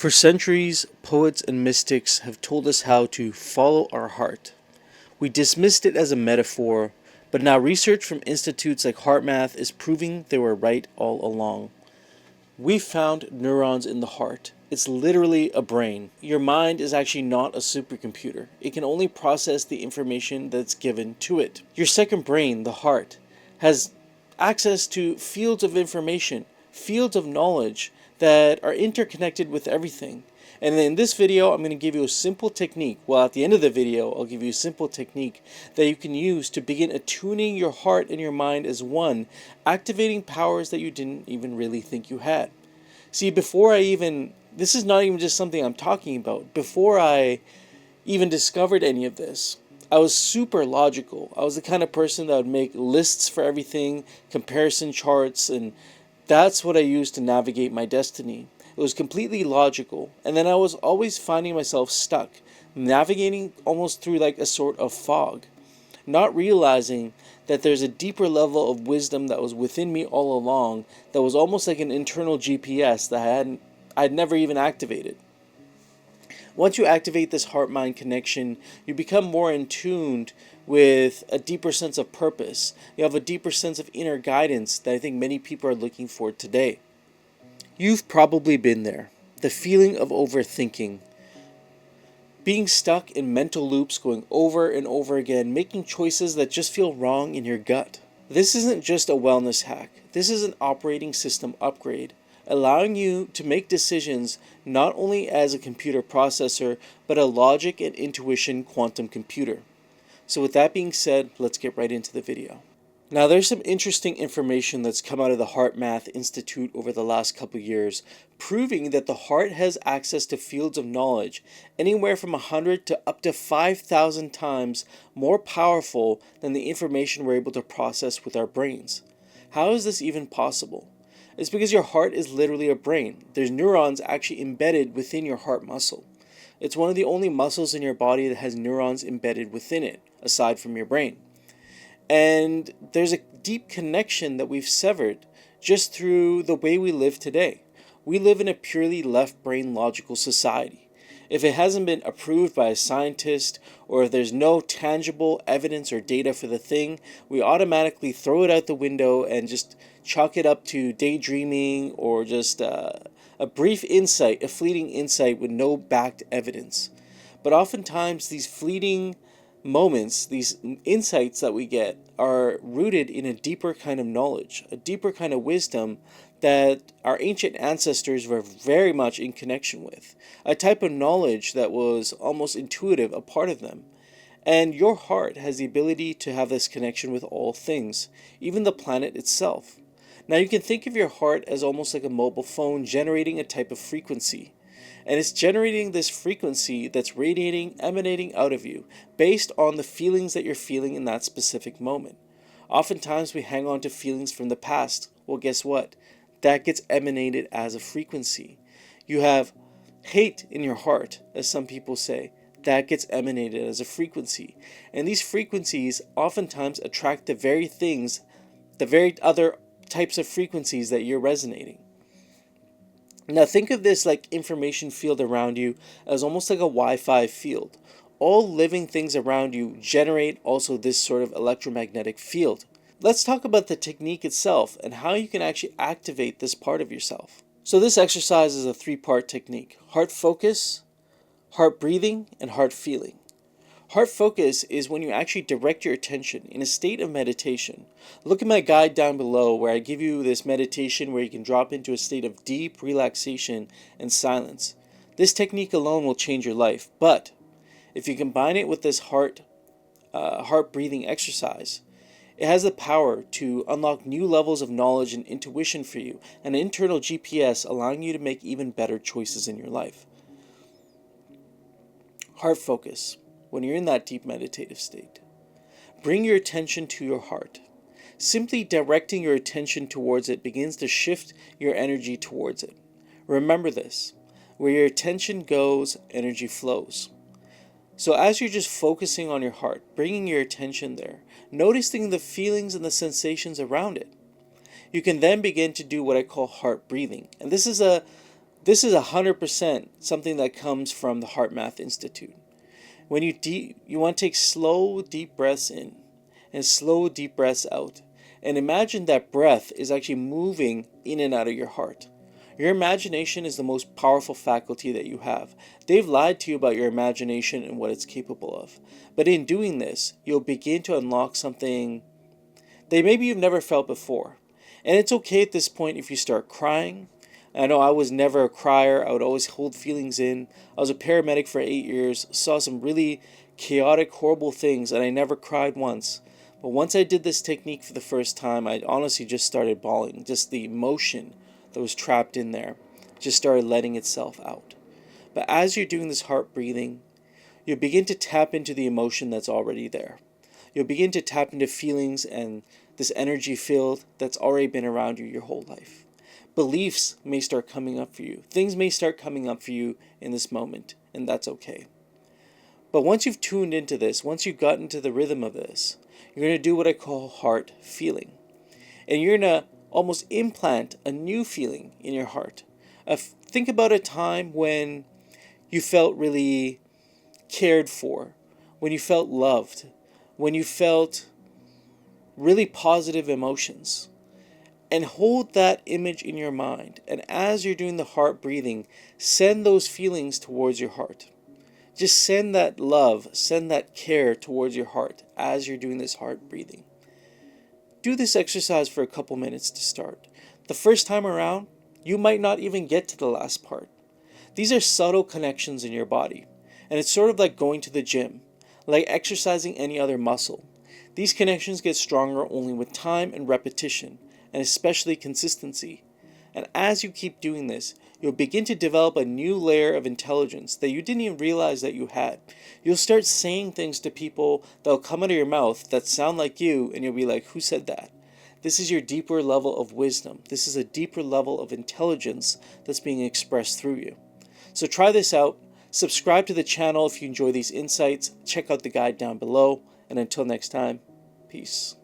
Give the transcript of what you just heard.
For centuries, poets and mystics have told us how to follow our heart. We dismissed it as a metaphor, but now research from institutes like HeartMath is proving they were right all along. We found neurons in the heart. It's literally a brain. Your mind is actually not a supercomputer. It can only process the information that's given to it. Your second brain, the heart, has access to fields of information, fields of knowledge that are interconnected with everything. And in this video, I'm going to give you a simple technique. Well, at the end of the video, I'll give you a simple technique that you can use to begin attuning your heart and your mind as one, activating powers that you didn't even really think you had. See, this is not even just something I'm talking about. Before I even discovered any of this, I was super logical. I was the kind of person that would make lists for everything, comparison charts, and that's what I used to navigate my destiny. It was completely logical, and then I was always finding myself stuck, navigating almost through like a sort of fog, not realizing that there's a deeper level of wisdom that was within me all along that was almost like an internal GPS that I'd never even activated. Once you activate this heart-mind connection, you become more in tune with a deeper sense of purpose. You have a deeper sense of inner guidance that I think many people are looking for today. You've probably been there. The feeling of overthinking. Being stuck in mental loops going over and over again, making choices that just feel wrong in your gut. This isn't just a wellness hack. This is an operating system upgrade, allowing you to make decisions not only as a computer processor, but a logic and intuition quantum computer. So with that being said, let's get right into the video. Now there's some interesting information that's come out of the HeartMath Institute over the last couple years, proving that the heart has access to fields of knowledge anywhere from 100 to up to 5,000 times more powerful than the information we're able to process with our brains. How is this even possible? It's because your heart is literally a brain. There's neurons actually embedded within your heart muscle. It's one of the only muscles in your body that has neurons embedded within it, aside from your brain. And there's a deep connection that we've severed just through the way we live today. We live in a purely left brain logical society. If it hasn't been approved by a scientist, or if there's no tangible evidence or data for the thing, we automatically throw it out the window and just chalk it up to daydreaming or just a brief insight, a fleeting insight with no backed evidence. But oftentimes these fleeting moments, these insights that we get are rooted in a deeper kind of knowledge, a deeper kind of wisdom that our ancient ancestors were very much in connection with, a type of knowledge that was almost intuitive, a part of them. And your heart has the ability to have this connection with all things, even the planet itself. Now you can think of your heart as almost like a mobile phone generating a type of frequency. And it's generating this frequency that's radiating, emanating out of you, based on the feelings that you're feeling in that specific moment. Oftentimes we hang on to feelings from the past. Well, guess what? That gets emanated as a frequency. You have hate in your heart, as some people say. That gets emanated as a frequency. And these frequencies oftentimes attract the very things, the very other types of frequencies that you're resonating. Now think of this like information field around you as almost like a Wi-Fi field. All living things around you generate also this sort of electromagnetic field. Let's talk about the technique itself and how you can actually activate this part of yourself. So this exercise is a 3-part technique: heart focus, heart breathing, and heart feeling. Heart focus is when you actually direct your attention in a state of meditation. Look at my guide down below where I give you this meditation where you can drop into a state of deep relaxation and silence. This technique alone will change your life, but if you combine it with this heart breathing exercise, it has the power to unlock new levels of knowledge and intuition for you, an internal GPS allowing you to make even better choices in your life. Heart focus. When you're in that deep meditative state, bring your attention to your heart. Simply directing your attention towards it begins to shift your energy towards it. Remember this: where your attention goes, energy flows. So as you're just focusing on your heart, bringing your attention there, noticing the feelings and the sensations around it, you can then begin to do what I call heart breathing. And this is a This is 100% something that comes from the HeartMath Institute. When you want to take slow, deep breaths in and slow, deep breaths out. And imagine that breath is actually moving in and out of your heart. Your imagination is the most powerful faculty that you have. They've lied to you about your imagination and what it's capable of. But in doing this, you'll begin to unlock something that maybe you've never felt before. And it's okay at this point if you start crying. I know I was never a crier. I would always hold feelings in. I was a paramedic for 8 years, saw some really chaotic, horrible things, and I never cried once. But once I did this technique for the first time, I honestly just started bawling. Just the emotion that was trapped in there just started letting itself out. But as you're doing this heart breathing, you'll begin to tap into the emotion that's already there. You'll begin to tap into feelings and this energy field that's already been around you your whole life. Beliefs may start coming up for you. Things may start coming up for you in this moment, and that's okay. But once you've tuned into this, once you've gotten into the rhythm of this, you're going to do what I call heart feeling. And you're going to almost implant a new feeling in your heart. Think about a time when you felt really cared for, when you felt loved, when you felt really positive emotions. And hold that image in your mind. And as you're doing the heart breathing, send those feelings towards your heart. Just send that love, send that care towards your heart as you're doing this heart breathing. Do this exercise for a couple minutes to start. The first time around, you might not even get to the last part. These are subtle connections in your body, and it's sort of like going to the gym, like exercising any other muscle. These connections get stronger only with time and repetition, and especially consistency. And as you keep doing this, you'll begin to develop a new layer of intelligence that you didn't even realize that you had. You'll start saying things to people that'll come out of your mouth that sound like you, and you'll be like, who said that? This is your deeper level of wisdom. This is a deeper level of intelligence that's being expressed through you. So try this out. Subscribe to the channel if you enjoy these insights. Check out the guide down below. And until next time, peace.